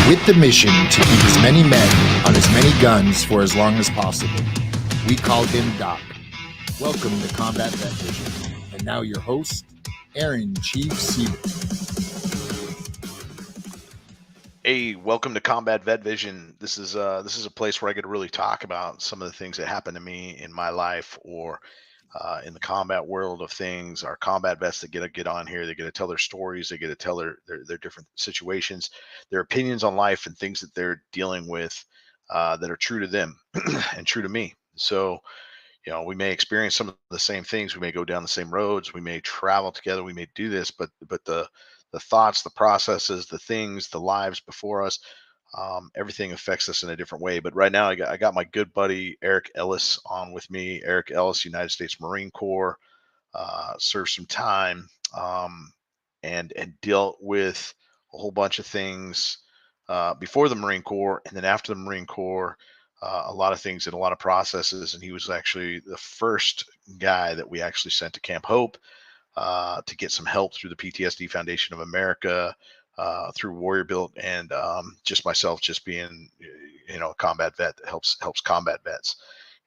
With the mission to keep as many men on as many guns for as long as possible, we called him Doc. Welcome to Combat Vet Vision. And now your host, Aaron Chief Siebert. Hey, welcome to Combat Vet Vision. This is a place where I get to really talk about some of the things that happened to me in my life or in the combat world of things. Our combat vets that get on here, they get to tell their stories, they get to tell their different situations, their opinions on life and things that they're dealing with that are true to them and true to me. So, we may experience some of the same things, we may go down the same roads, we may travel together, we may do this, but the thoughts, the processes, the things, the lives before us, everything affects us in a different way. But right now, I got my good buddy Eric Ellis on with me. Eric Ellis, United States Marine Corps, served some time, and dealt with a whole bunch of things before the Marine Corps, and then after the Marine Corps, a lot of things and a lot of processes. And he was actually the first guy that we actually sent to Camp Hope to get some help through the PTSD Foundation of America, through Warrior Built, and just myself, just being, a combat vet that helps combat vets.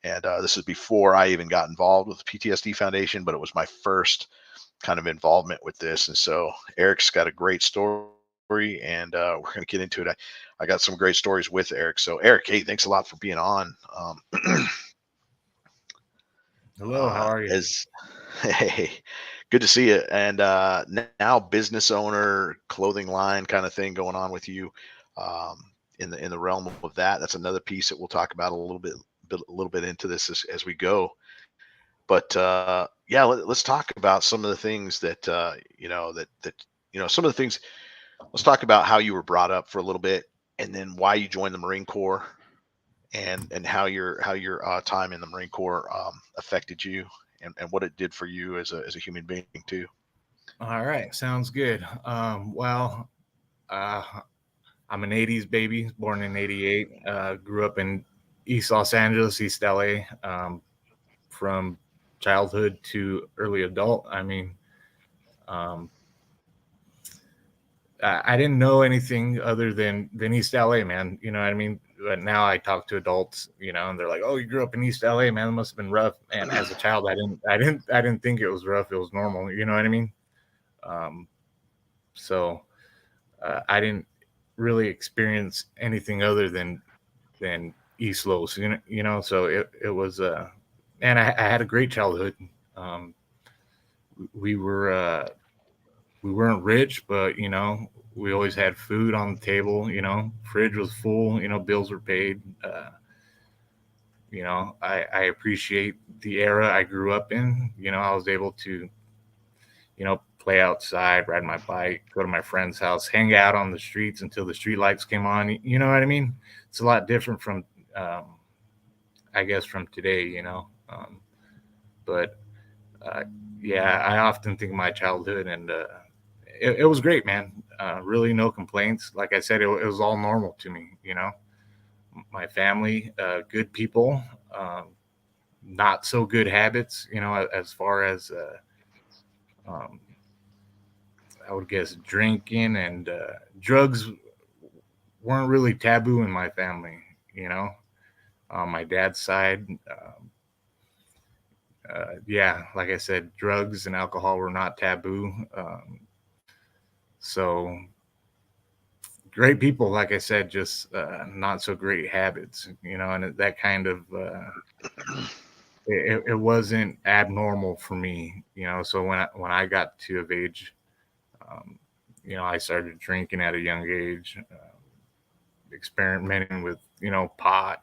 And this is before I even got involved with the PTSD Foundation, but it was my first kind of involvement with this. And so Eric's got a great story, and we're going to get into it. I got some great stories with Eric. So Eric, hey, thanks a lot for being on. Hello, how are you? Hey, good to see you. And now business owner, clothing line kind of thing going on with you, in the realm of that. That's another piece that we'll talk about a little bit into this as we go. But yeah, let's talk about some of the things that some of the things. Let's talk about how you were brought up for a little bit, and then why you joined the Marine Corps, and how your time in the Marine Corps affected you, and what it did for you as a human being too. All right, sounds good. Well, I'm an 80s baby, born in 88, grew up in East Los Angeles, East LA, from childhood to early adult. I mean, I didn't know anything other than East LA, man. You know what I mean? But now I talk to adults, and they're like, "Oh, you grew up in East LA, man. It must have been rough." And as a child, I didn't think it was rough. It was normal. You know what I mean? So I didn't really experience anything other than East Los. So it was, and I had a great childhood. We weren't rich, but we always had food on the table. Fridge was full. Bills were paid. I appreciate the era I grew up in. I was able to, play outside, ride my bike, go to my friend's house, hang out on the streets until the street lights came on. You know what I mean? It's a lot different from, I guess, from today. But yeah, I often think of my childhood, and it was great, man. Really, no complaints. Like I said, it was all normal to me. My family, good people, not so good habits. As far as I would guess drinking and drugs weren't really taboo in my family. On my dad's side, yeah, like I said, drugs and alcohol were not taboo. So great people, like I said, just not so great habits, and that kind of, it wasn't abnormal for me, so when I got to of age, I started drinking at a young age, experimenting with, pot,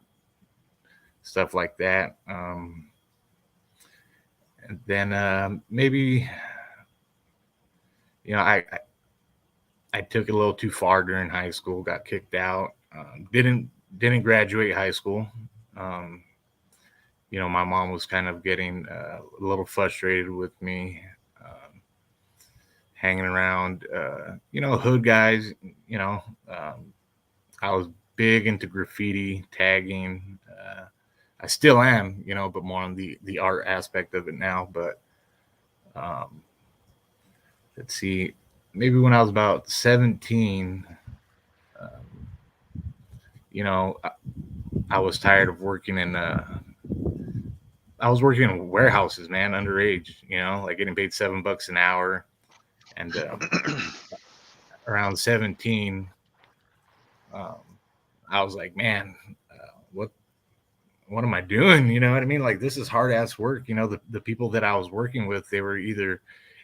stuff like that. And then maybe, I took it a little too far during high school, got kicked out, didn't graduate high school. My mom was kind of getting a little frustrated with me, hanging around, hood guys. I was big into graffiti, tagging. I still am, but more on the art aspect of it now. But let's see, maybe when I was about 17, I was tired of working in warehouses, man, underage, like getting paid $7 an hour. And around 17, I was like, man, what am I doing? You know what I mean? Like, this is hard ass work. The people that I was working with, they were either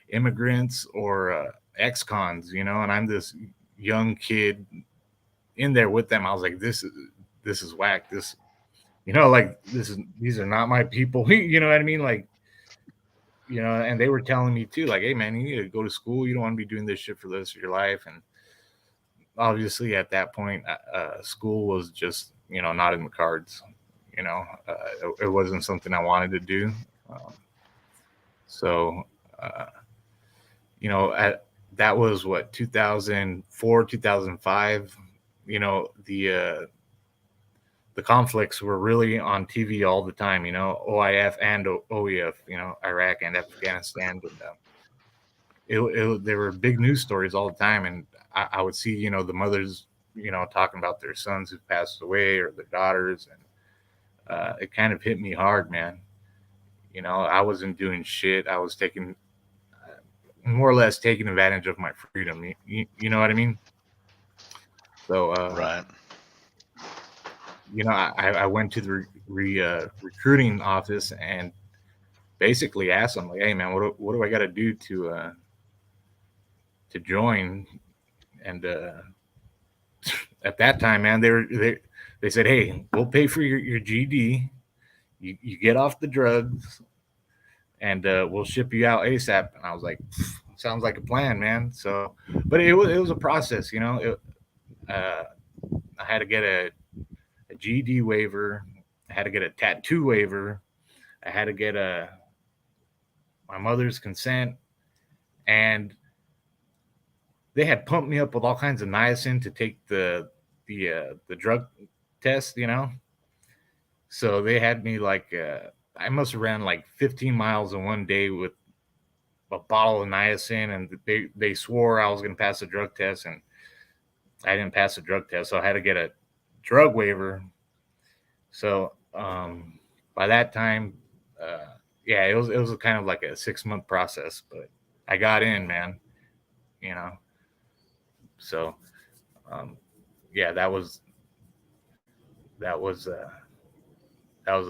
immigrants or ex-cons, and I'm this young kid in there with them. I was like, this is whack. These are not my people. You know what I mean? Like, and they were telling me too, like, hey man, you need to go to school. You don't want to be doing this shit for the rest of your life. And obviously at that point, school was just, not in the cards. It wasn't something I wanted to do. That was what, 2004, 2005. The conflicts were really on TV all the time, OIF and OEF, Iraq and Afghanistan. There were big news stories all the time. And I would see, the mothers, talking about their sons who passed away or their daughters. And it kind of hit me hard, man. I wasn't doing shit. I was more or less taking advantage of my freedom. You know what I mean? So, right. I went to the recruiting office and basically asked them, like, hey man, what do I got to do to join? And at that time, man, they said, hey, we'll pay for your GD. You get off the drugs, and we'll ship you out ASAP. And I was like, sounds like a plan, man. So, but it was a process, I had to get a GD waiver. I had to get a tattoo waiver. I had to get my mother's consent, and they had pumped me up with all kinds of niacin to take the drug test, So they had me like, I must have ran like 15 miles in one day with a bottle of niacin, and they swore I was going to pass the drug test, and I didn't pass the drug test, so I had to get a drug waiver. So by that time, it was kind of like a 6-month process, but I got in, man. So that was the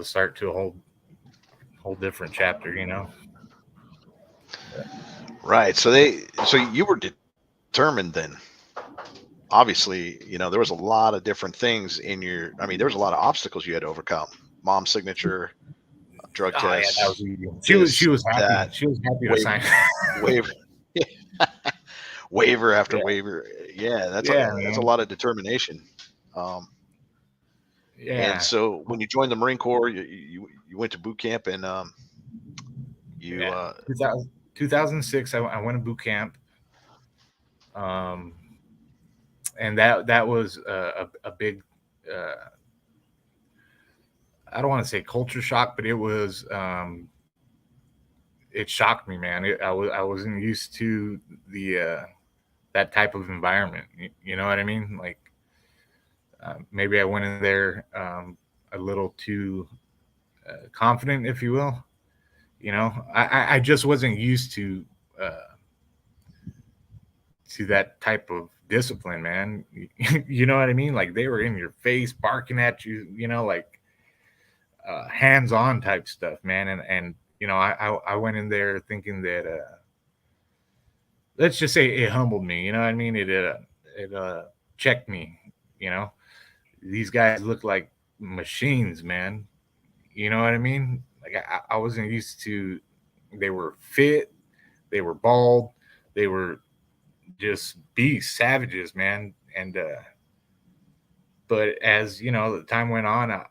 start to a whole different chapter, Right. So you were determined then. Obviously, there was a lot of different things there was a lot of obstacles you had to overcome. Mom's signature, drug test. Yeah, that was easy. She was happy. That, she was happy to sign. Waiver after waiver. Yeah, that's a lot of determination. And so when you joined the Marine Corps, you went to boot camp, and 2006, I went to boot camp. And that was a big, I don't want to say culture shock, but it was, it shocked me, man. I wasn't used to that type of environment. You know what I mean? Like, maybe I went in there a little too confident, if you will. I just wasn't used to that type of discipline, man. You know what I mean? Like, they were in your face, barking at you, like hands-on type stuff, man. And I went in there thinking that let's just say it humbled me. You know what I mean? It checked me. These guys look like machines, man. You know what I mean? Like, I wasn't used to. They were fit, they were bald, they were just beasts, savages, man. And but as the time went on,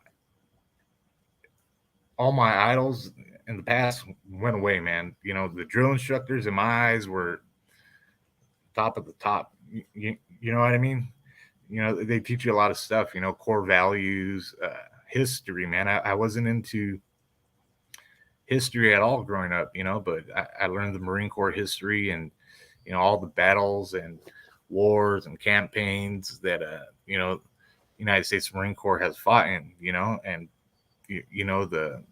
all my idols in the past went away, man. The drill instructors in my eyes were top of the top. You know what I mean? They teach you a lot of stuff, core values, history, man. I wasn't into history at all growing up, but I learned the Marine Corps history and, all the battles and wars and campaigns that, United States Marine Corps has fought in, and the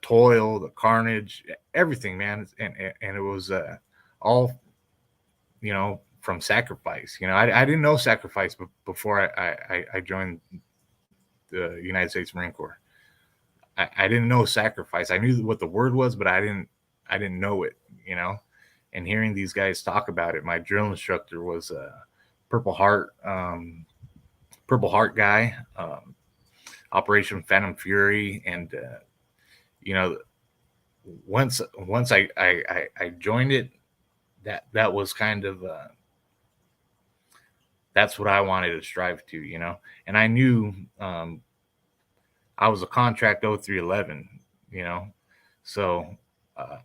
toil, the carnage, everything, man. And it was all, from sacrifice. I didn't know sacrifice before I joined the United States Marine Corps. I didn't know sacrifice. I knew what the word was, but I didn't know it, and hearing these guys talk about it. My drill instructor was a Purple Heart guy, Operation Phantom Fury. And, once I joined it, that was kind of, that's what I wanted to strive to, and I knew, I was a contract 0311, so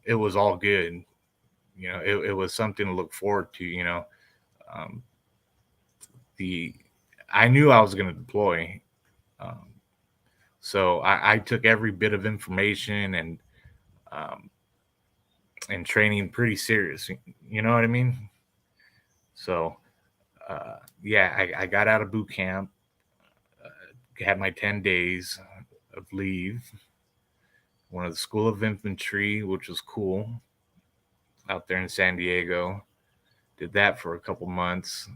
it was all good. It was something to look forward to. Um, I knew I was going to deploy, so I took every bit of information and training pretty serious. You know what I mean? So I got out of boot camp, had my 10 days of leave. Went to the School of Infantry, which was cool, out there in San Diego. Did that for a couple months,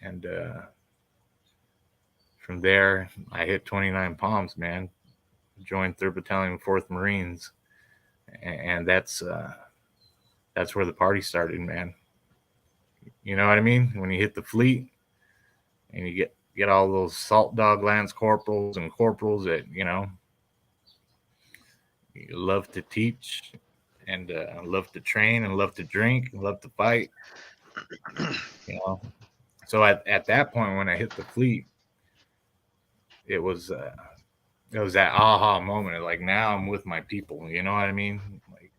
and from there I hit 29 Palms, man. Joined 3rd Battalion, 4th Marines, and that's where the party started, man. You know what I mean? When you hit the fleet and you get all those salt dog lance corporals and corporals that you love to teach and love to train and love to drink and love to fight. So at that point, when I hit the fleet, it was that aha moment. Like, now I'm with my people. You know what I mean? Like,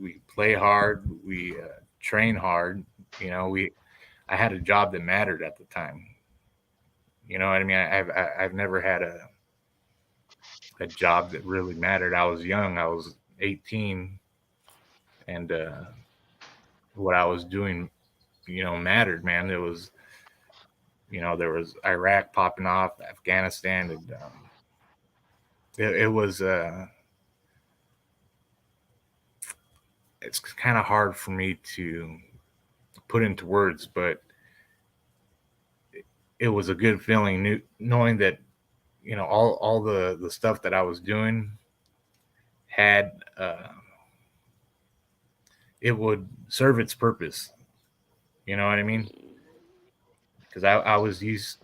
we play hard, we train hard. I had a job that mattered at the time. You know what I mean? I've never had a job that really mattered. I was young. I was 18, and what I was doing, mattered, man. It was, there was Iraq popping off, Afghanistan, and it was. It's kind of hard for me to put into words, but it was a good feeling knowing that, all the stuff that I was doing had, it would serve its purpose. You know what I mean? Because I was used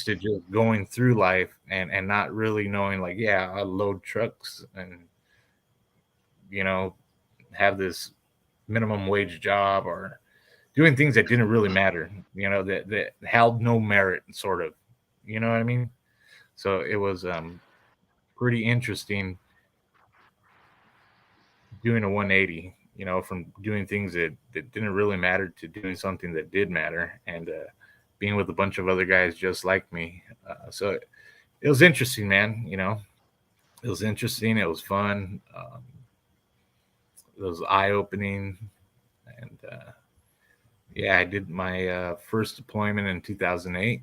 to just going through life and not really knowing, like, I load trucks and, have this minimum wage job, or doing things that didn't really matter, that held no merit, sort of. You know what I mean? So it was pretty interesting doing a 180, from doing things that didn't really matter to doing something that did matter, and being with a bunch of other guys just like me. So it was interesting, man. It was interesting. It was fun. It was eye-opening. And I did my first deployment in 2008.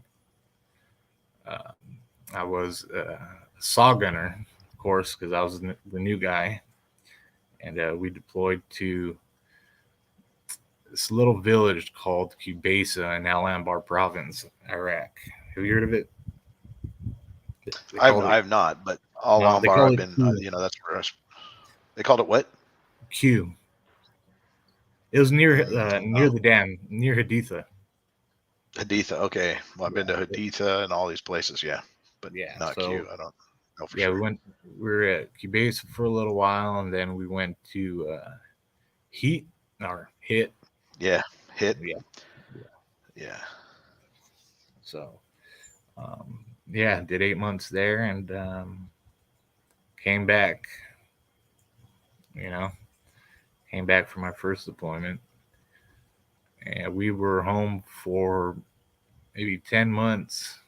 I was a saw gunner, of course, because I was the new guy. And we deployed to this little village called Kubesa in Al Anbar province, Iraq. Have you heard of it? I've not, but Al Anbar, I've been, that's where they called it what? Q. It was near the dam, near Haditha. Haditha, okay. Well, I've been to Haditha and all these places, but not Q. I don't know for sure. We were at Kubesa for a little while, and then we went to Hit. Yeah, Hit. Yeah. So, did 8 months there, and came back. Came back for my first deployment, and we were home for maybe 10 months.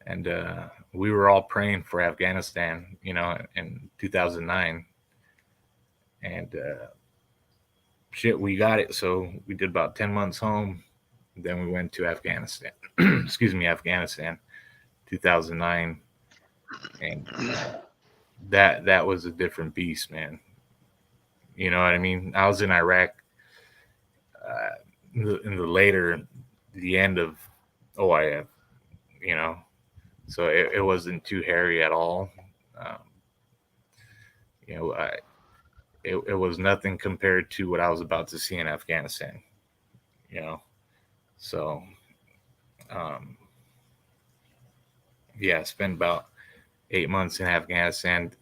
And we were all praying for Afghanistan, in 2009. And we got it. So we did about 10 months home. Then we went to Afghanistan. Afghanistan, 2009, and that was a different beast, man. You know what I mean? I was in Iraq the end of OIF, you know, so it wasn't too hairy at all. Um, it was nothing compared to what I was about to see in Afghanistan, you know. So, um, yeah, I spent about 8 months in Afghanistan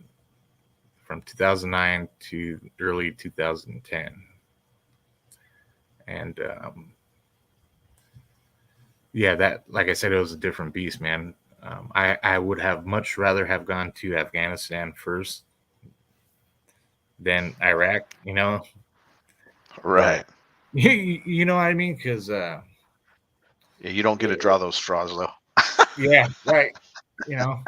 from 2009 to early 2010. And yeah, that, like I said, it was a different beast, man. I would have much rather have gone to Afghanistan first than Iraq, you know. Right. But you know what I mean? Because yeah, you don't get to draw those straws though. yeah, right. You know,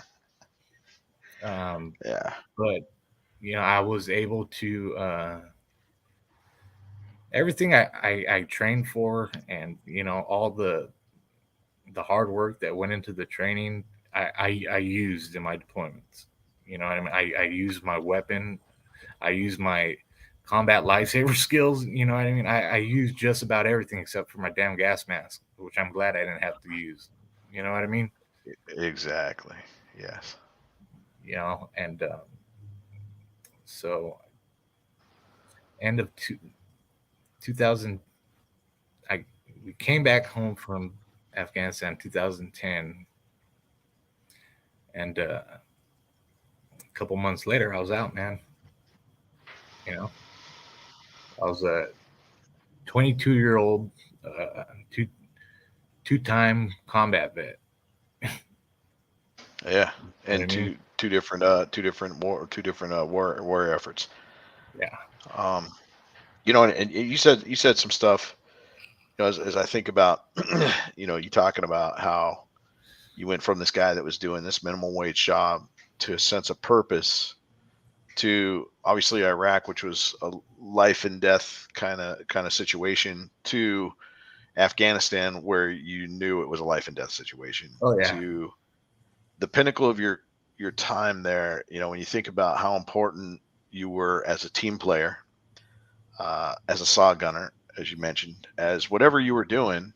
Yeah. but you know, I was able to everything I trained for, and you know, all the hard work that went into the training, I used in my deployments. You know what I mean? I used my weapon, I used my combat lifesaver skills. You know what I mean? I used just about everything except for my damn gas mask, which I'm glad I didn't have to use. You know what I mean? Exactly. Yes. You know, and so end of 2000, we came back home from Afghanistan 2010, and a couple months later, I was out, man. You know, I was a 22-year-old, two-time combat vet. Yeah. You know what And I mean? two different warrior efforts. Yeah. You know, and you said some stuff. You know, as I think about, you know, you talking about how you went from this guy that was doing this minimum wage job to a sense of purpose, to obviously Iraq, which was a life and death kind of situation, to Afghanistan, where you knew it was a life and death situation, Oh yeah. to the pinnacle of your time there. You know, when you think about how important you were as a team player, as a saw gunner, as you mentioned, as whatever you were doing,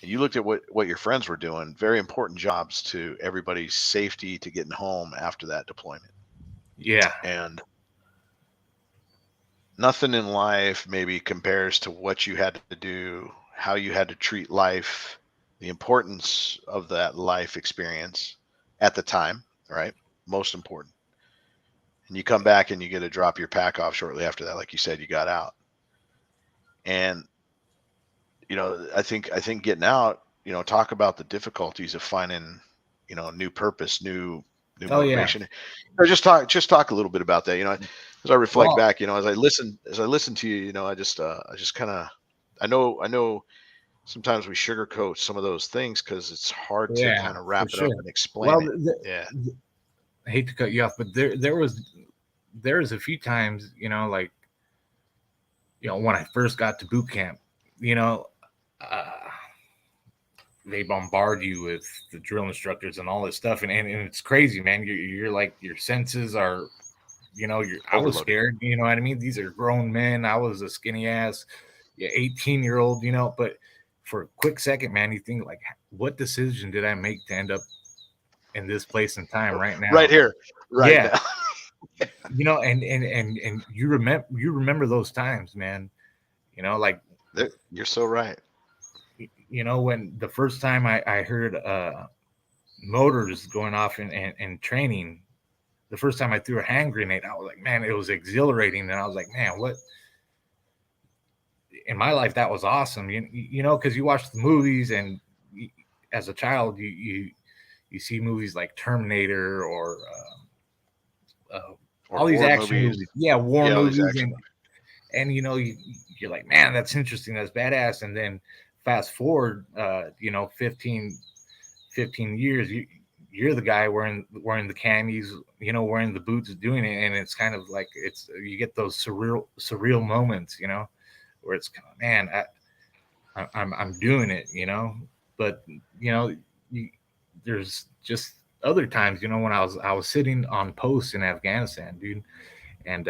and you looked at what your friends were doing, very important jobs to everybody's safety, to getting home after that deployment. Yeah. And nothing in life maybe compares to what you had to do, how you had to treat life, the importance of that life experience at the time, right? Most important. And you come back and you get to drop your pack off shortly after that. Like you said, you got out. And, you know, I think getting out, you know, talk about the difficulties of finding, you know, new purpose, new Oh yeah. motivation. Or just talk a little bit about that. You know, as I reflect Well, back, you know, as I listen to you, you know, I just kind of, I know sometimes we sugarcoat some of those things because it's hard to yeah, kind of for wrap it up sure. and explain Well, it. Yeah. I hate to cut you off, but there was a few times, you know, like, you know, when I first got to boot camp, you know, uh, they bombard you with the drill instructors and all this stuff, and it's crazy, man. You're like, your senses are, you know, I was Overloaded. scared. You know what I mean? These are grown men. I was a skinny ass, yeah, 18-year-old. You know, but for a quick second, man, you think like, what decision did I make to end up in this place and time right Right now? here, right Yeah, now. you know, and you remember those times, man. You know, like, You're so right. you know, when the first time I heard motors going off in training, the first time I threw a hand grenade, I was like, man, it was exhilarating, and I was like, man, what in my life that was awesome. You know, because you watch the movies, and as a child, you see movies like Terminator or Or all these war action movies. movies, yeah, war Yeah, all these movies, action. and you know, you're like, man, that's interesting, that's badass. And then fast forward, you know, 15 years, you're the guy wearing the camis, you know, wearing the boots, doing it, and it's kind of like, you get those surreal moments, you know, where it's, man, I'm doing it, you know. But you know, there's just other times, you know, when I was sitting on post in Afghanistan, dude, and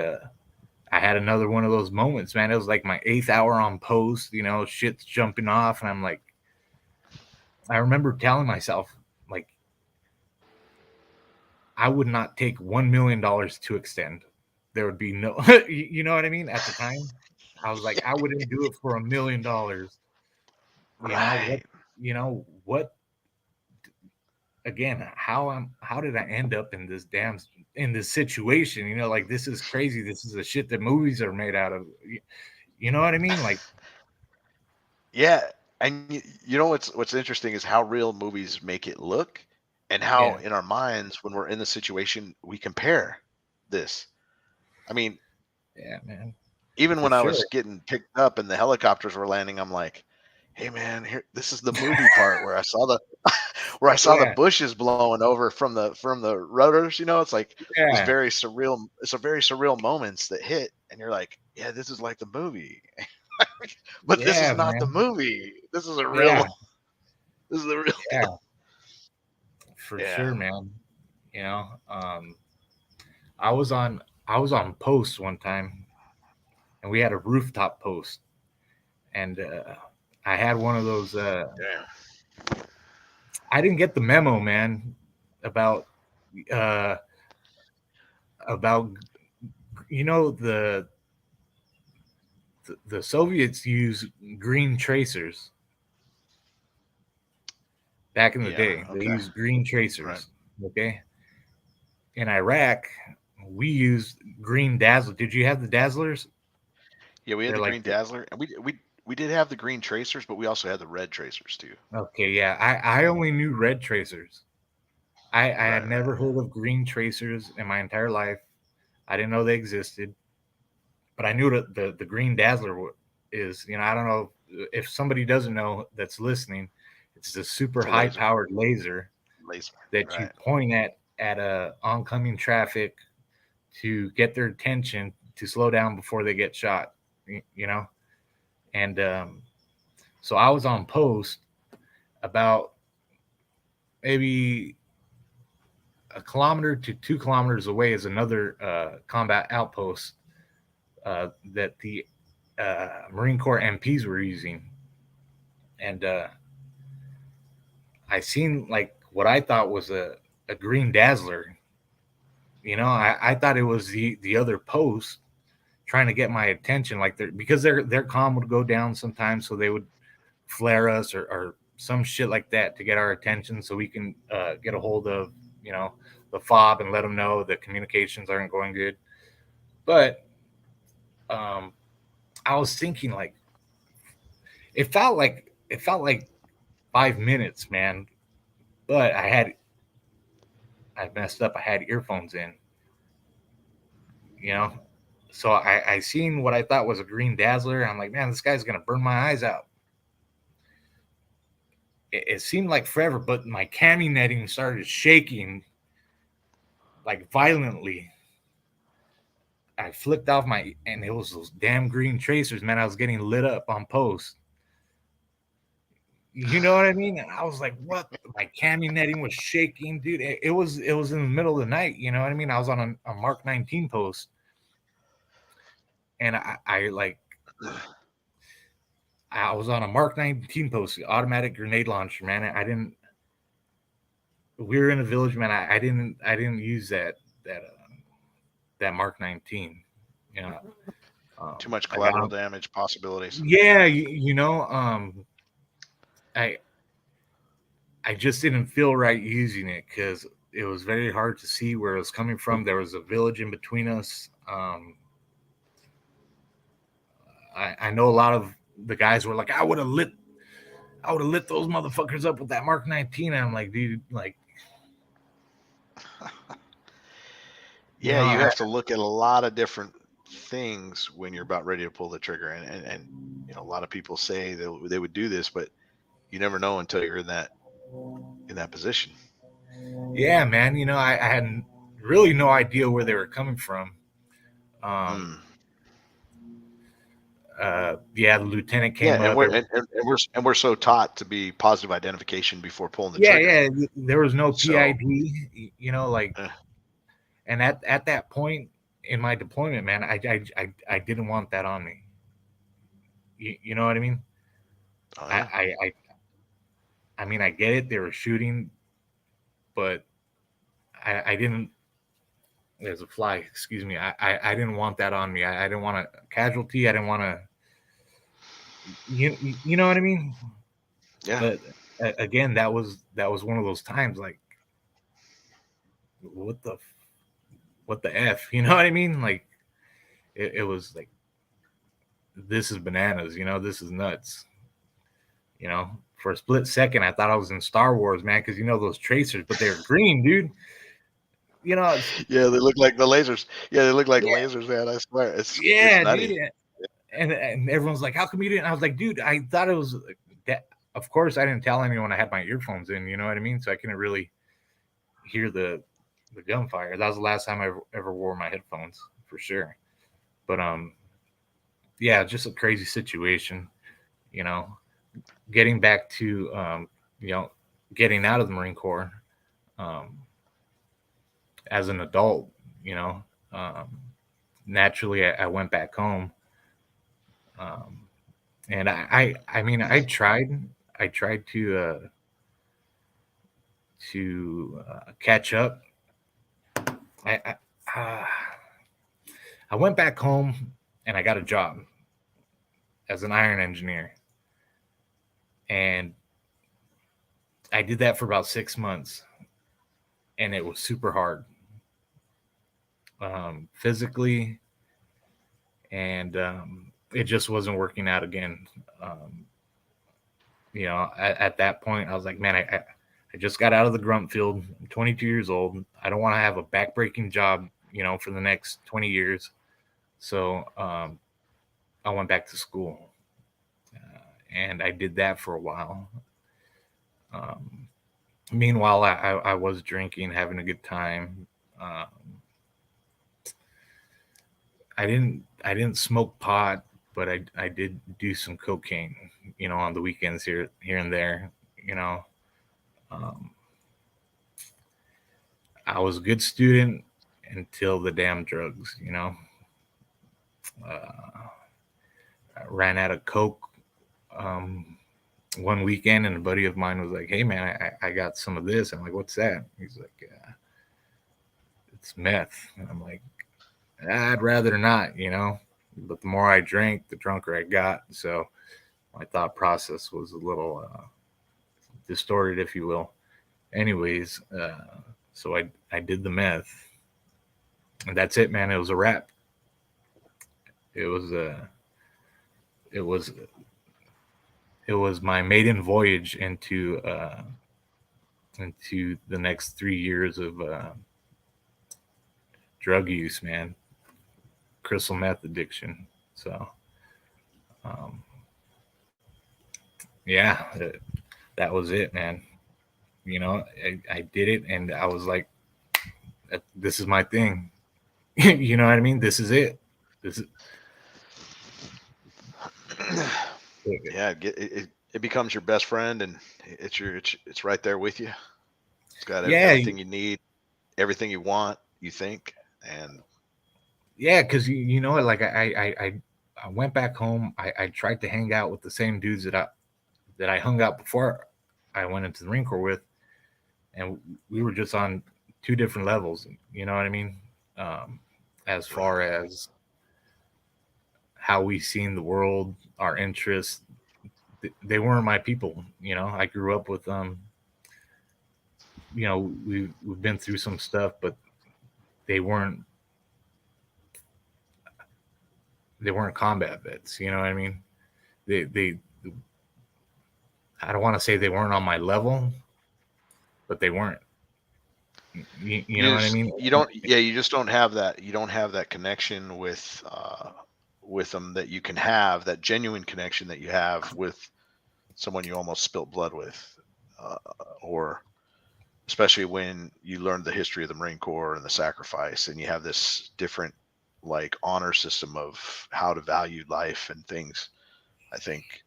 I had another one of those moments, man. It was like my 8th hour on post, you know, shit's jumping off, and I'm like, I remember telling myself, like, I would not take $1 million to extend. There would be no, you know what I mean? At the time, I was like, I wouldn't do it for $1 million. You know what? Right. You know what? Again, how did I end up in this situation? You know, like, this is crazy. This is the shit that movies are made out of. You know what I mean? Like, Yeah, and you know what's interesting is how real movies make it look, and how yeah, in our minds when we're in the situation we compare this. I mean, yeah, man, even for when I sure. was getting picked up and the helicopters were landing, I'm like, "Hey man, here this is the movie part where I saw the where I saw the Yeah, bushes blowing over from the rotors, you know, it's like this yeah, very surreal it's a very surreal moments that hit and you're like, "Yeah, this is like the movie." But this is yeah, not the man, movie. This is a real yeah, this is the real yeah, deal. for Yeah. sure, man. You know, I was on I was on post one time, and we had a rooftop post, and I had one of those. Damn. I didn't get the memo, man, about uh, about you know the Soviets used green tracers back in the Yeah, day. They okay. used green Right. tracers. Okay, in Iraq, we used green dazzler. Did you have the dazzlers? Yeah, we had They're the like green dazzler and we did have the green tracers, but we also had the red tracers too. okay, yeah. I only knew red tracers. I had Right, right. never heard of green tracers in my entire life. I didn't know they existed, but I knew that the green dazzler is. You know, I don't know if somebody doesn't know that's listening. It's a super It's a high laser. powered laser Laser. that you Right. point at a oncoming traffic to get their attention to slow down before they get shot. You know, and so I was on post about maybe a kilometer to 2 kilometers away is another combat outpost that the Marine Corps MPs were using, and I seen like what I thought was a green dazzler. You know, I thought it was the other post trying to get my attention, like because their comm would go down sometimes, so they would flare us or some shit like that to get our attention, so we can get a hold of you know the fob and let them know that communications aren't going good. But um, I was thinking like it felt like 5 minutes, man. But I messed up. I had earphones in, you know. So I seen what I thought was a green dazzler. I'm like, man, this guy's gonna burn my eyes out. It seemed like forever, but my cami netting started shaking like violently. I flicked off and it was those damn green tracers, man. I was getting lit up on post. You know what I mean? And I was like, what? My cami netting was shaking, dude. It was in the middle of the night. You know what I mean? I was on a Mark 19 post, and I was on a Mark 19 post, automatic grenade launcher, man. I didn't. We were in a village, man. I didn't use that Mark 19. You know, Too much I got collateral 'em. damage possibilities. Yeah, you know, I I just didn't feel right using it because it was very hard to see where it was coming from. There was a village in between us. I know a lot of the guys were like, I would have lit those motherfuckers up with that Mark 19. And I'm like, dude, like, you Yeah, know, you have to look at a lot of different things when you're about ready to pull the trigger, and you know a lot of people say they would do this, but you never know until you're in that position. yeah, man, you know, I had really no idea where they were coming from. Um, Mm. The lieutenant Yeah, came and up. we're so taught to be positive identification before pulling the Yeah, trigger. yeah. There was no So, PID, like, eh, and at that point in my deployment, man, I didn't want that on me. You know what I mean? oh I, yeah, I I I mean, I get it. They were shooting, but I didn't. There's a fly. Excuse me. I didn't want that on me. I didn't want a casualty. I didn't want to. You know what I mean? yeah, But again, that was one of those times. Like, what the f? You know what I mean? Like, it was like, this is bananas. This is nuts. For a split second, I thought I was in Star Wars, man, because those tracers, but they're green, dude. It's, yeah. They look like the lasers. Yeah, they look like yeah, lasers, man. I swear, it's yeah, dude. nutty. And everyone's like, "How come you didn't?" I was like, "Dude, I thought it was that." Of course, I didn't tell anyone I had my earphones in. You know what I mean? So I couldn't really hear the gunfire. That was the last time I ever wore my headphones, for sure. But yeah, just a crazy situation. You know, getting back to getting out of the Marine Corps um, as an adult. You know, um, naturally I went back home. Um, and I mean, I tried to catch up. I, I uh, I went back home and I got a job as an iron engineer, and I did that for about 6 months, and it was super hard, physically, and it just wasn't working out again. Um, at that point, I was like, man, I just got out of the grunt field. I'm 22 years old. I don't want to have a backbreaking job, for the next 20 years. So I went back to school, and I did that for a while. Um, Meanwhile, I was drinking, having a good time. Um, I didn't smoke pot, but I did do some cocaine, on the weekends here and there. You know, um, I was a good student until the damn drugs. I ran out of coke um, one weekend, and a buddy of mine was like, "Hey man, I got some of this." I'm like, "What's that?" He's like, "It's meth." And I'm like, "I'd rather not." But the more I drank, the drunker I got. So my thought process was a little distorted, if you will. Anyways, so I did the meth, and that's it, man. It was a wrap. It was it was it was my maiden voyage into the next 3 years of drug use, man. Crystal meth addiction. So, um, yeah, that was it, man. I did it, and I was like, "This is my thing." You know what I mean? This is it. This is Yeah, it becomes your best friend, and it's right there with you. It's got yeah, everything you need, everything you want, you think, and yeah. Because like I went back home. I tried to hang out with the same dudes that I hung out before I went into the Marine Corps with, and we were just on two different levels. You know what I mean? As right. far as how we seen the world, our interests, they weren't my people. I grew up with them. We've been through some stuff, but they weren't they weren't combat vets. You know what I mean? They I don't want to say they weren't on my level, but they weren't. You know what I mean? You don't, yeah, you just don't have that. You don't have that connection with them that you can have, that genuine connection that you have with someone you almost spilt blood with, uh, or especially when you learn the history of the Marine Corps and the sacrifice, and you have this different like honor system of how to value life and things. I think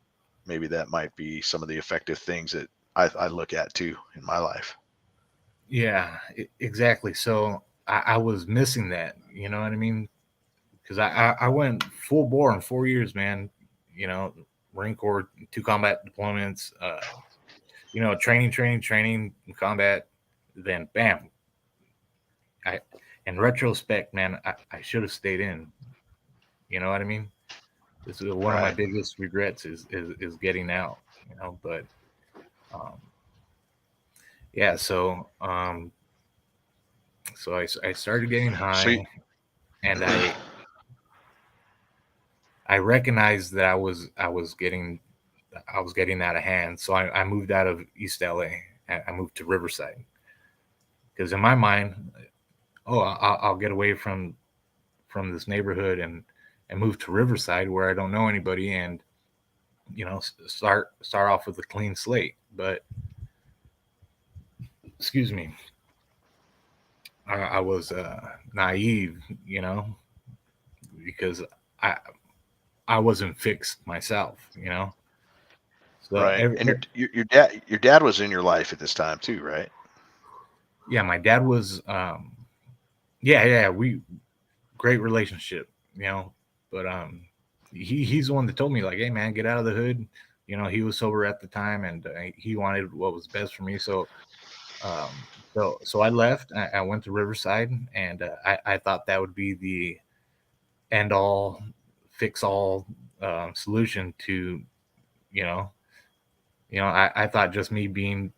maybe that might be some of the effective things that I look at too in my life. Yeah, exactly. So I was missing that. You know what I mean? Because I went full bore in 4 years, man. You know, Marine Corps, 2 combat deployments. You know, training, combat. Then bam. I, in retrospect, man, I should have stayed in. You know what I mean? This is one of my Right. biggest regrets is getting out. You know, but um, yeah. So I started getting So high, and I recognized that I was getting out of hand. So I moved out of East LA. I moved to Riverside because in my mind, oh, I'll get away from this neighborhood and move to Riverside where I don't know anybody, and you know, start off with a clean slate. But excuse me, I was naive, you know, because I I wasn't fixed myself, you know. So right, and your dad was in your life at this time too, right? yeah, my dad was yeah, we great relationship, you know, but he's the one that told me like, hey man, get out of the hood. You know, he was sober at the time, and he wanted what was best for me. So I left. I went to Riverside, and I thought that would be the end all, fix all solution to you know I thought just me being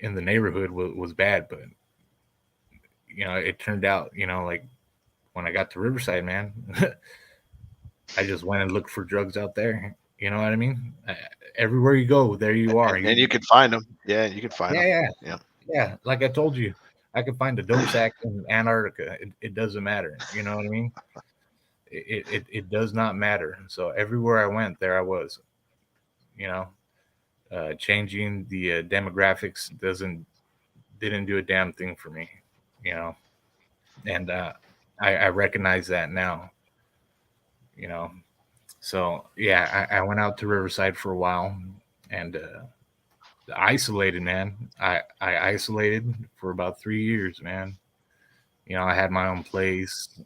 in the neighborhood was bad, but you know it turned out like when I got to Riverside, man, I just went and looked for drugs out there. You know what I mean? Everywhere you go, there you are. And you can find them. Yeah, you can find Yeah, them. yeah, Yeah. yeah. Like I told you, I could find a dope sack in Antarctica. It doesn't matter. You know what I mean? It does not matter. So everywhere I went, there I was. You know, changing the demographics didn't do a damn thing for me. You know, and I recognize that now. You know, so yeah, I went out to Riverside for a while, and isolated, man. I isolated for about 3 years, man. You know, I had my own place,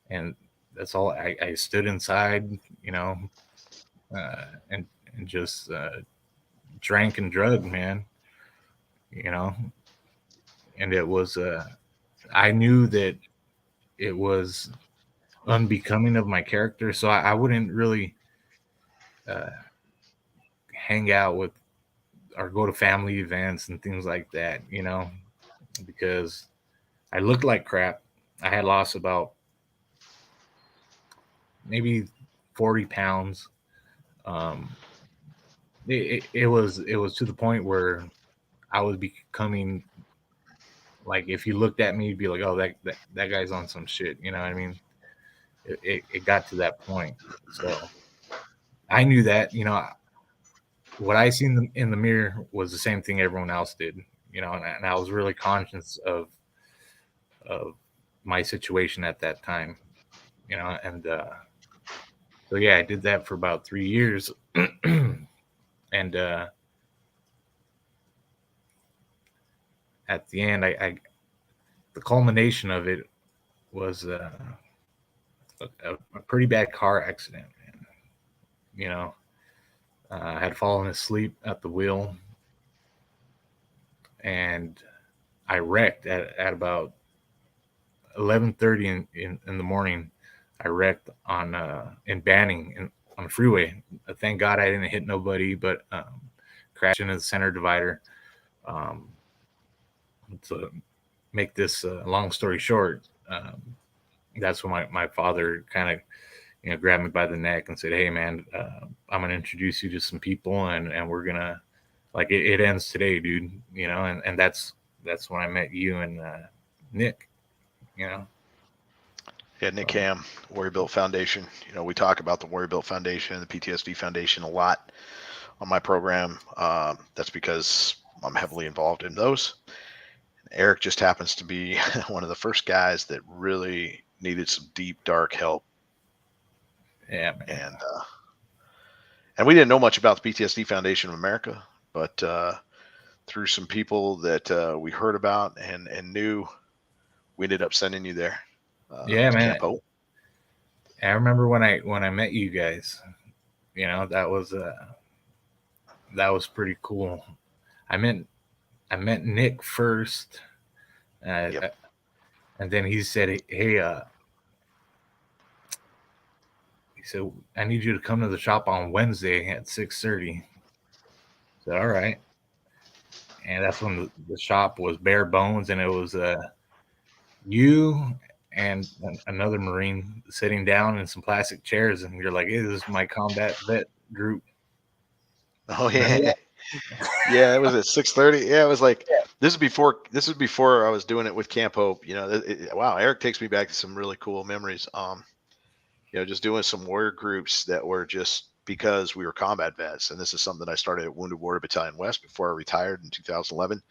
and that's all. I stood inside, you know, and just drank and drugged, man. You know, and it was. I knew that it was unbecoming of my character, so I wouldn't really uh, hang out with or go to family events and things like that. You know, because I looked like crap. I had lost about maybe 40 pounds. Um, it was to the point where I was becoming like, if you looked at me, you'd be like, oh, that guy's on some shit. You know what I mean? It got to that point. So I knew that, what I seen in the mirror was the same thing everyone else did, and I was really conscious of my situation at that time, and so yeah, I did that for about 3 years. And at the end, the culmination of it was a pretty bad car accident, man. I had fallen asleep at the wheel, and I wrecked at about 11:30 in the morning. I wrecked on in Banning on the freeway. Thank God I didn't hit nobody, but crashed into the center divider. Um, to make this long story short, that's when my father kind of grabbed me by the neck and said, hey man, I'm gonna introduce you to some people, and we're gonna, like, it ends today, dude. And that's when I met you and Nick. Yeah, Nick So, Ham, Warrior Built Foundation. We talk about the Warrior Built Foundation and the PTSD Foundation a lot on my program. That's because I'm heavily involved in those. Eric just happens to be one of the first guys that really needed some deep, dark help. Yeah, man. And we didn't know much about the PTSD Foundation of America, but through some people that we heard about and knew, we ended up sending you there. Yeah, to man. Camp Hope. I remember when I met you guys. You know, that was pretty cool. I met Nick first, Yep. and then he said, "Hey, he said I need you to come to the shop on Wednesday at 6:30." I said, "All right." And that's when the shop was bare bones, and it was you and another Marine sitting down in some plastic chairs, and you're like, "Hey, this is my combat vet group." Oh yeah. Yeah, it was at 6:30. Yeah, it was like this is before I was doing it with Camp Hope. You know, wow, Eric takes me back to some really cool memories. You know, just doing some warrior groups that were just because we were combat vets, and this is something that I started at Wounded Warrior Battalion West before I retired in 2011.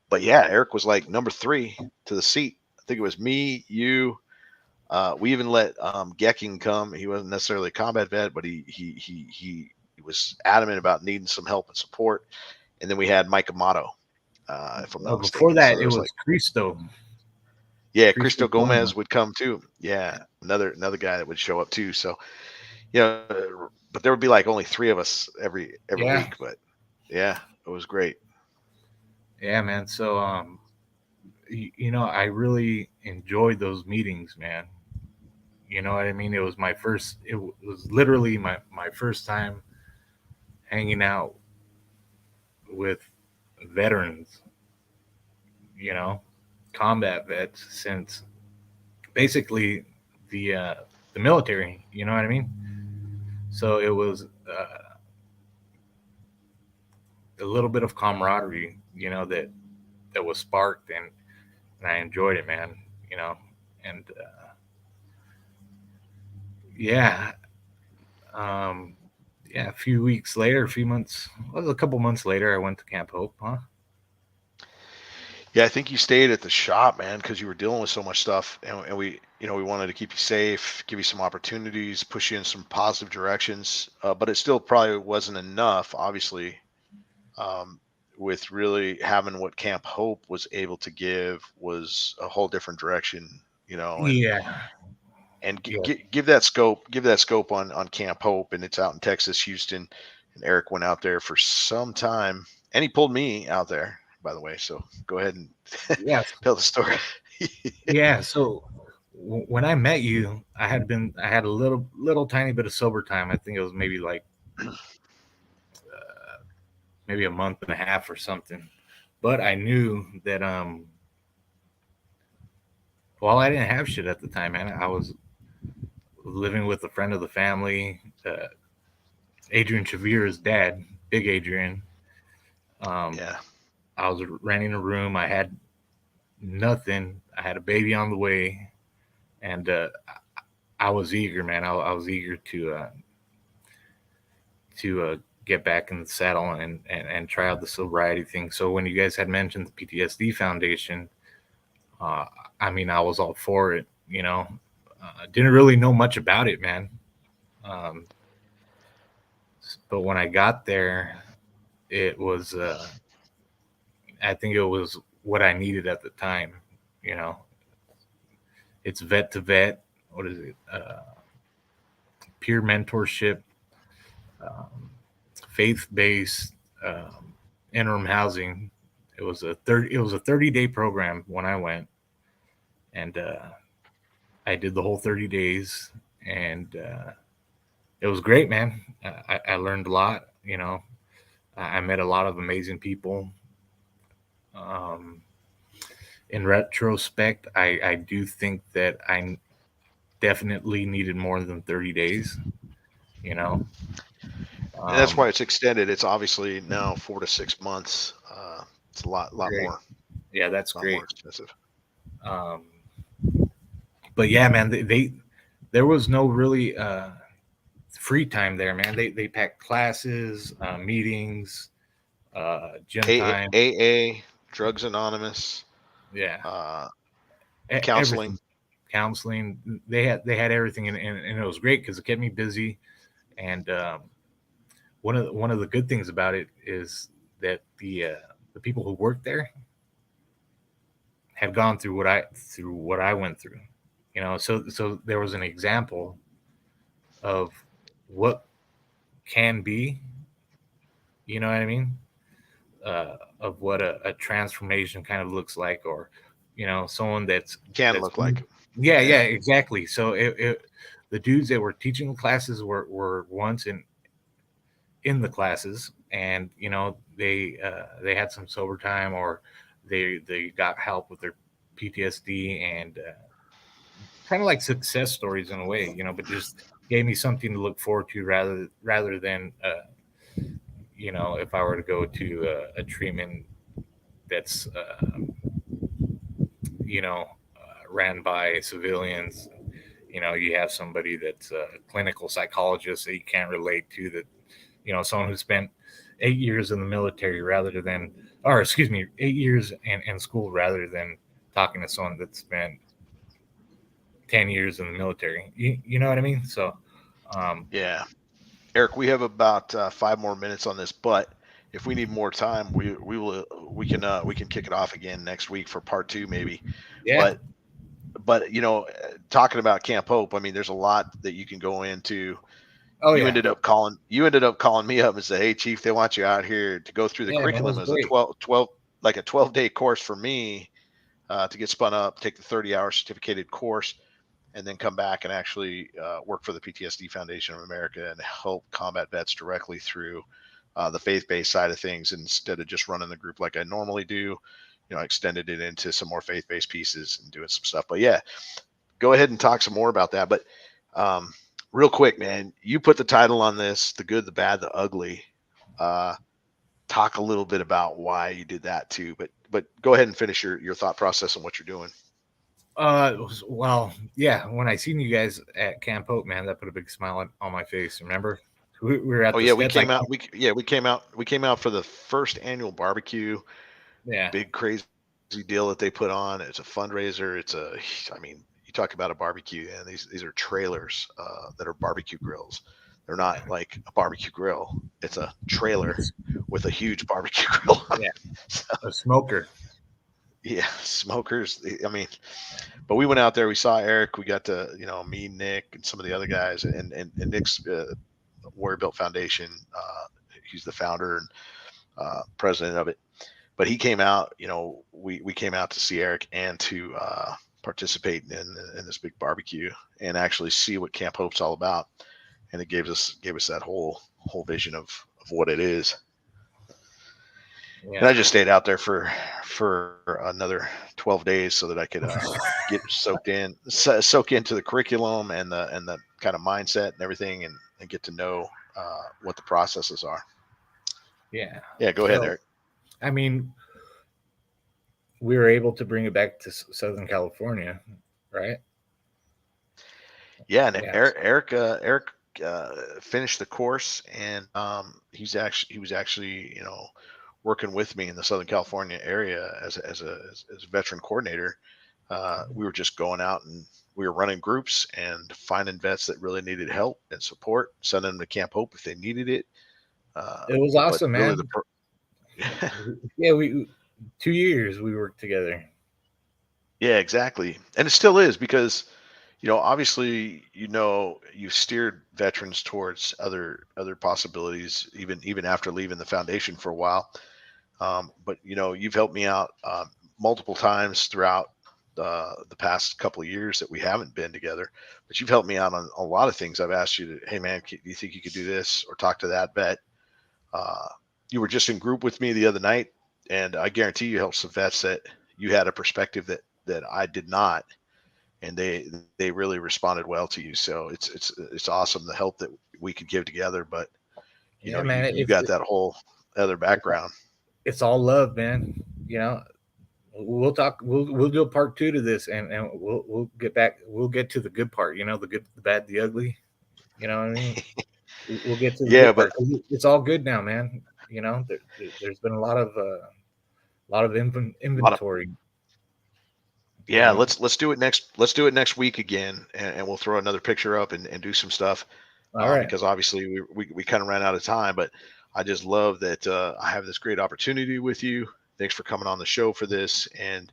But yeah, Eric was like number 3 to the seat. I think it was me, you. We even let Gecking come. He wasn't necessarily a combat vet, but he was adamant about needing some help and support. And then we had Mike Amato, if I'm not Before mistaken. that, So it was Cristo. yeah, Cristo Gomez would come too. Yeah, another guy that would show up too. So you know, but there would be like only 3 of us every week. But yeah, it was great. Yeah, man. So you know, I really enjoyed those meetings, man. You know what I mean? It was my first. It was literally my first time hanging out with veterans. You know, combat vets since basically the military. You know what I mean? So it was a little bit of camaraderie. You know that was sparked, and I enjoyed it, man. You know, and yeah. Yeah, a few weeks later, a few months, well, a couple months later, I went to Camp Hope, huh? Yeah, I think you stayed at the shop, man, because you were dealing with so much stuff, and we, you know, we wanted to keep you safe, give you some opportunities, push you in some positive directions. But it still probably wasn't enough, obviously, um, with really having what Camp Hope was able to give was a whole different direction, you know, Yeah. and Yeah. give that scope on Camp Hope, and it's out in Texas, Houston, and Eric went out there for some time, and he pulled me out there, by the way. So go ahead and Yeah. tell the story. Yeah. So when I met you, I had a little tiny bit of sober time. I think it was maybe like maybe a month and a half or something. But I knew that well, I didn't have shit at the time, man. I was living with a friend of the family, Adrian Shavir's dad, Big Adrian. Yeah. I was renting a room. I had nothing. I had a baby on the way, and I was eager, man. I was eager to get back in the saddle and try out the sobriety thing. So when you guys had mentioned the PTSD Foundation, I mean, I was all for it. You know, didn't really know much about it, man. Um, but when I got there, it was I think it was what I needed at the time. You know, it's vet to vet. What is it? Peer mentorship, um, faith based, interim housing. It was a 30-day program when I went, and I did the whole 30 days, and it was great, man. I learned a lot. You know, I met a lot of amazing people. Um, in retrospect, I do think that I definitely needed more than 30 days. You know, And that's why it's extended. It's obviously now 4 to 6 months. It's a lot great. more, Yeah, that's lot more great. expensive. Um, but yeah, man, there was no really free time there, man. They packed classes, meetings, gym time. AA, Drugs Anonymous. Yeah. Counseling. Everything. Counseling. They had everything, and it was great because it kept me busy. And one of the good things about it is that the people who worked there had gone through what I went through. So there was an example of what can be. You know what I mean? Of what a transformation kind of looks like, or someone that's Look like. Yeah, exactly. So the dudes that were teaching the classes were once in the classes, and they had some sober time, or they got help with their PTSD, and kind of like success stories in a way, but just gave me something to look forward to rather than if I were to go to a treatment that's ran by civilians. You have somebody that's a clinical psychologist that you can't relate to, that someone who spent 8 years in the military rather than, or excuse me, 8 years in school rather than talking to someone that spent 10 years in the military. You know what I mean? So yeah. Eric, we have about 5 more minutes on this, but if we need more time, we can kick it off again next week for part 2 maybe. yeah. But talking about Camp Hope, I mean, there's a lot that you can go into. Oh, you yeah. ended up calling me up and said, "Hey, Chief, they want you out here to go through the curriculum as a 12-day course for me to get spun up, take the 30-hour certificated course, and then come back and actually work for the PTSD Foundation of America and help combat vets directly through the faith-based side of things, instead of just running the group like I normally do. I extended it into some more faith-based pieces and doing some stuff. But yeah, go ahead and talk some more about that. But real quick, man, you put the title on this, The Good, the Bad, the Ugly. Talk a little bit about why you did that too. But go ahead and finish your thought process on what you're doing. Well, yeah, when I seen you guys at Camp Hope, man, that put a big smile on my face. Remember? We were at we came out. We came out for the first annual barbecue. Yeah. Big crazy deal that they put on. It's a fundraiser. You talk about a barbecue, and these are trailers that are barbecue grills. They're not like a barbecue grill. It's a trailer with a huge barbecue grill on it. So, a smoker. Yeah, smokers. But we went out there. We saw Eric. We got to, me, Nick, and some of the other guys, and Nick's Warrior Built Foundation. He's the founder and president of it. But he came out. We came out to see Eric and to participate in this big barbecue and actually see what Camp Hope's all about. And it gave us that whole vision of what it is. Yeah. And I just stayed out there for another 12 days so that I could get soak into the curriculum and the kind of mindset and everything, and get to know what the processes are. Yeah. Yeah. Go ahead, Eric. I mean, we were able to bring it back to Southern California, right? Yeah. And yeah. Eric finished the course, and he was actually working with me in the Southern California area as a veteran coordinator. We were just going out and we were running groups and finding vets that really needed help and support, sending them to Camp Hope if they needed it. It was awesome, man. Yeah, 2 years we worked together. Yeah, exactly. And it still is, because obviously, you've steered veterans towards other possibilities, even after leaving the foundation for a while. But you've helped me out multiple times throughout the past couple of years that we haven't been together. But you've helped me out on a lot of things. I've asked you to, hey man, do you think you could do this, or talk to that vet? You were just in group with me the other night, and I guarantee you helped some vets that you had a perspective that I did not, and they really responded well to you. So it's awesome, the help that we could give together. But man, you got that whole other background. It's all love, man. We'll talk. We'll do a part 2 to this, and we'll get back. We'll get to the good part. The good, the bad, the ugly. You know what I mean? We'll get to the good part. It's all good now, man. There's been a lot of A lot of inventory. Yeah, You know? let's do it next week again, and we'll throw another picture up and do some stuff. All right. Because obviously we kind of ran out of time, but I just love that I have this great opportunity with you. Thanks for coming on the show for this. And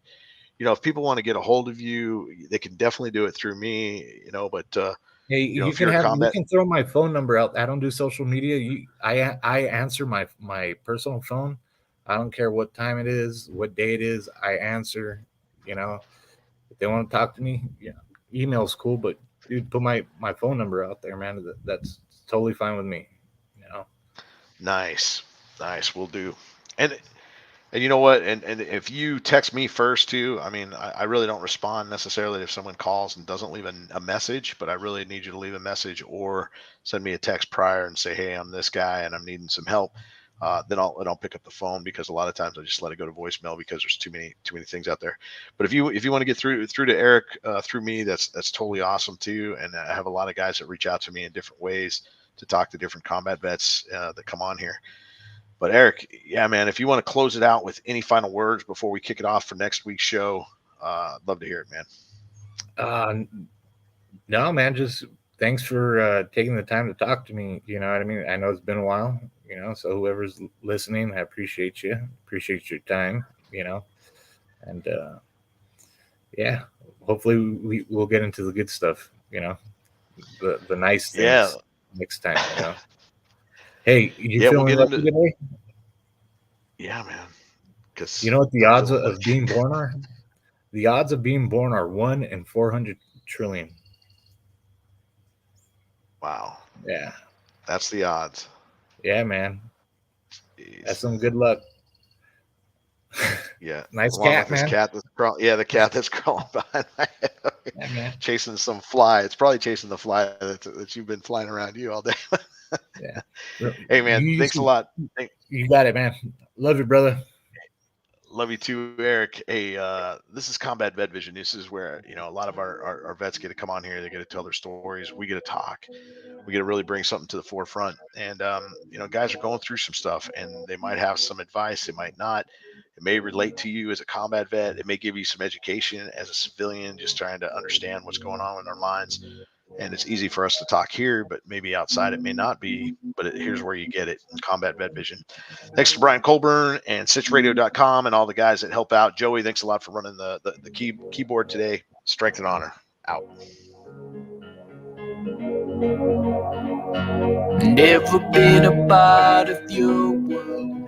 if people want to get a hold of you, they can definitely do it through me. But Hey, you if you're a you combat, can throw my phone number out. I don't do social media. I answer my personal phone. I don't care what time it is, what day it is. I answer. If they want to talk to me, email's cool. But dude, put my phone number out there, man. That's totally fine with me. nice, we'll do. And you know what? And if you text me first too, I mean, I really don't respond necessarily if someone calls and doesn't leave a message, but I really need you to leave a message or send me a text prior and say, hey, I'm this guy and I'm needing some help. Then I'll pick up the phone, because a lot of times I just let it go to voicemail because there's too many things out there. But if you want to get through to Eric through me, that's totally awesome too. And I have a lot of guys that reach out to me in different ways to talk to different combat vets that come on here. But Eric, yeah, man, if you want to close it out with any final words before we kick it off for next week's show, I'd love to hear it, man. No, man, just thanks for taking the time to talk to me. You know what I mean? I know it's been a while, so whoever's listening, I appreciate you. Appreciate your time, and yeah, hopefully we'll get into the good stuff, the nice things next time, Hey, you feeling lucky today? Yeah, man. You know what the odds of being born are? The odds of being born are 1 in 400 trillion. Wow. Yeah. That's the odds. Yeah, man. Jeez. That's some good luck. Yeah. Nice Along cat, with man. This cat the cat that's crawling behind my head. Yeah, man. Chasing some fly. It's probably chasing the fly that you've been flying around you all day. Yeah. Hey, man, thanks a lot. You got it, man. Love you, brother. Love you too, Eric. Hey, this is Combat Vet Vision. This is where, a lot of our vets get to come on here. They get to tell their stories. We get to talk. We get to really bring something to the forefront. And, guys are going through some stuff, and they might have some advice. They might not. It may relate to you as a combat vet. It may give you some education as a civilian, just trying to understand what's going on in our lines. And it's easy for us to talk here, but maybe outside it may not be. But here's where you get it in Combat Vet Vision. Thanks to Brian Colburn and SitchRadio.com and all the guys that help out. Joey, thanks a lot for running the keyboard today. Strength and honor. Out. Never been a part of your world.